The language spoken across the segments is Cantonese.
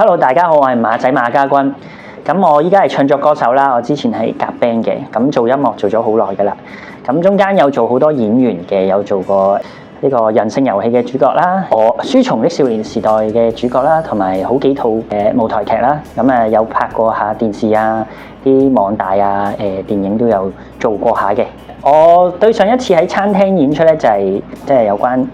Hello， 大家好，我係馬仔馬家軍。咁我依家係唱作歌手啦，我之前係夾 band 嘅，咁做音樂做咗好耐噶啦。咁中間有做好多演員嘅，有做過呢個人性遊戲嘅主角啦，我書蟲的少年時代嘅主角啦，同埋好幾套舞台劇啦。咁有拍過下電視啊，啲網大啊，電影都有做過下嘅。我對上一次喺餐廳演出咧，就係即係有關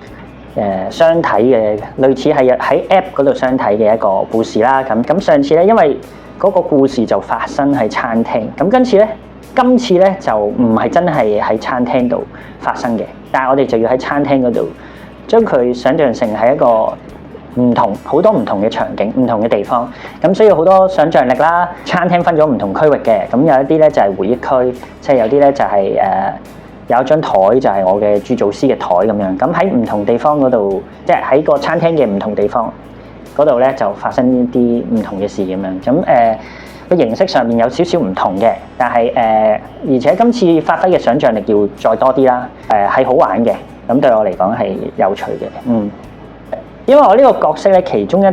相睇嘅，類似係喺 App 嗰度相睇嘅一個故事啦。咁上次咧，因為嗰個故事就發生喺餐廳，咁今次咧就唔係真係喺餐廳度發生嘅，但係我哋就要喺餐廳嗰度將佢想像成係一個好多唔同嘅場景、唔同嘅地方，咁需要好多想像力啦。餐廳分咗唔同區域嘅，咁有一啲咧就係回憶區，即係有啲咧就係有一張台就係我嘅朱祖師嘅台咁樣。咁喺唔同地方嗰度，即係喺個餐廳嘅唔同地方嗰度咧，就發生一啲唔同嘅事咁樣。咁個形式上面有少少唔同嘅，但係而且今次發揮嘅想像力要再多啲啦。係好玩嘅，咁對我嚟講係有趣嘅。因為我呢個角色咧，其中一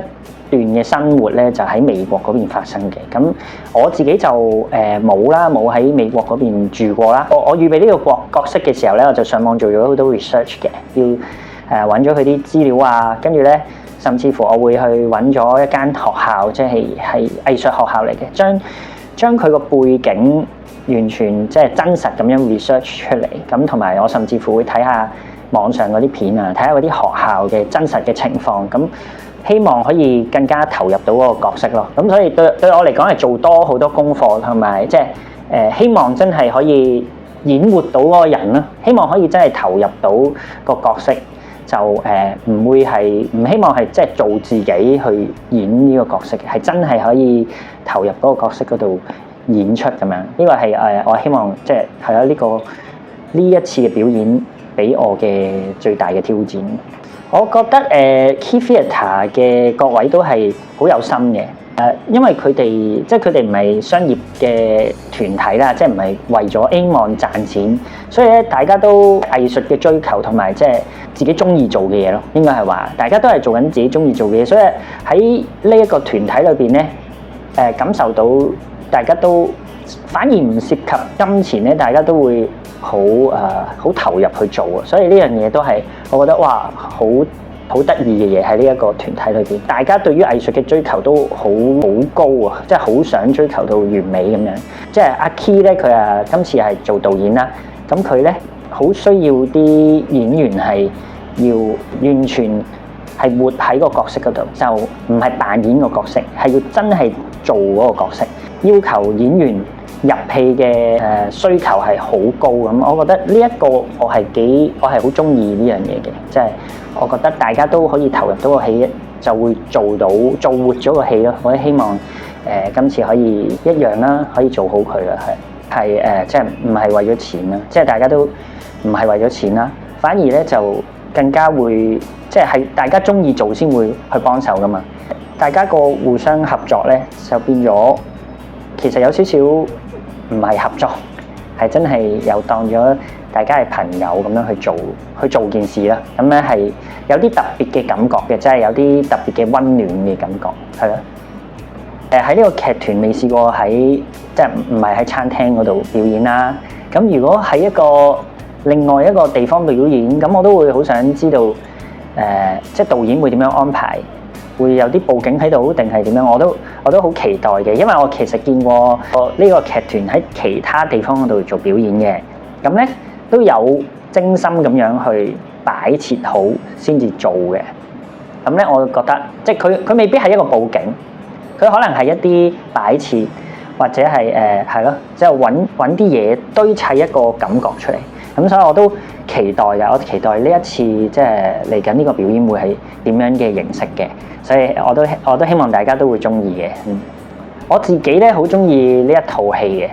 段嘅生活咧就喺美國嗰邊發生嘅。咁我自己就冇喺美國嗰邊住過啦。我預備呢個角色嘅時候咧，我就上網做咗好多 research 嘅，要揾咗佢啲資料啊，跟住咧甚至乎我會去揾咗一間學校，即係藝術學校嚟嘅，將佢個背景完全即係真實咁樣 research 出嚟。咁同埋我甚至乎會睇下網上嗰啲片啊，睇下嗰啲學校嘅真實嘅情況，咁希望可以更加投入到嗰個角色咯。咁所以對我嚟講係做多好多功課，同埋即係希望真係可以演活到嗰個人啦。希望可以真係投入到個角色，就唔希望係即係做自己去演呢個角色嘅，係真係可以投入嗰個角色嗰度演出咁樣。呢個係我希望即係呢一次嘅表演俾我嘅最大嘅挑戰。我覺得Key Theatre 嘅各位都係好有心嘅。因為佢哋唔係商業嘅團體啦，即係唔係為咗希望賺錢，所以咧大家都藝術嘅追求同埋即係自己中意做嘅嘢咯。應該係話大家都係做緊自己中意做嘅嘢，所以喺呢一個團體裏邊咧，感受到大家都反而唔涉及金錢咧，大家都會好投入去做啊。所以呢樣嘢都係我覺得哇，好得意嘅嘢喺呢一個團體裏邊，大家對於藝術嘅追求都好高啊！即係好想追求到完美咁樣。即係阿 Key 咧，佢今次係做導演啦，咁佢咧好需要啲演員係要完全係活喺個角色嗰度，就唔係扮演個角色，係要真係做嗰個角色。要求演員入戲嘅需求係好高咁，我覺得呢一個我係好中意呢樣嘢嘅，即係我覺得大家都可以投入到個戲，就會做活咗個戲咯。我希望今次可以一樣啦，可以做好佢啦，係即係唔係為咗錢啦，即係大家都唔係為咗錢啦，反而咧就更加會即係大家中意做先會去幫手噶嘛。大家個互相合作咧就變咗，其實有少少唔係合作，係真係有當咗大家係朋友咁樣去做件事啦。咁咧係有啲特別嘅感覺嘅，即係有啲特別嘅溫暖嘅感覺，係咯。喺呢個劇團未試過喺即係唔係喺餐廳嗰度表演啦。咁如果喺另外一個地方表演，咁我都會好想知道即係導演會點樣安排。會有啲佈景喺度定係點樣？我都好期待嘅，因為我其實見過呢個劇團喺其他地方嗰度做表演嘅，咁咧都有精心咁樣去擺設好先至做嘅。咁咧我覺得即係佢未必係一個佈景，佢可能係一啲擺設或者係係咯，即係揾啲嘢堆砌一個感覺出嚟。咁所以我都期待嘅，我期待呢一次即係嚟緊呢個表演會係點樣嘅形式嘅，所以我都希望大家都會中意嘅。我自己咧好中意呢一套戲嘅。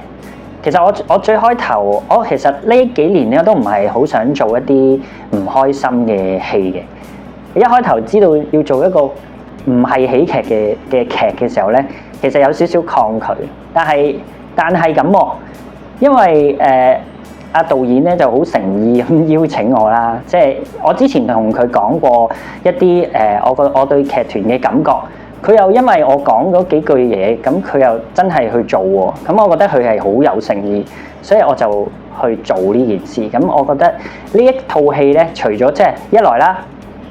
其實我最開頭，我其實呢幾年咧都唔係好想做一啲唔開心嘅戲嘅。一開頭知道要做一個唔係喜劇嘅劇嘅時候咧，其實有少少抗拒。但係咁喎，因為阿導演咧就好誠意咁邀請我啦，即係我之前同佢講過一啲我對劇團嘅感覺，佢又因為我講嗰幾句嘢，咁佢又真係去做喎。咁我覺得佢係好有誠意，所以我就去做呢件事。咁我覺得呢一套戲咧，除咗即係一來啦，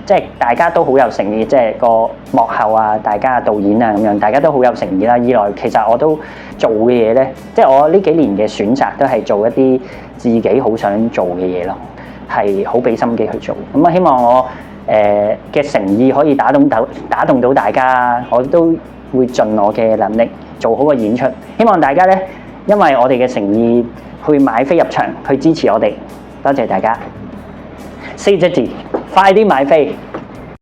即係大家都好有誠意，即係個幕後啊，大家導演啊咁樣，大家都好有誠意啦。二來其實我都做嘅嘢咧，即係我呢幾年嘅選擇都係做一啲自己好想做嘅嘢咯，係好俾心機去做。咁啊，希望我嘅誠意可以打動到大家，我都會盡我嘅能力做好個演出。希望大家咧，因為我哋嘅誠意去買飛入場，去支持我哋。多謝大家。Say 隻字，快啲買飛！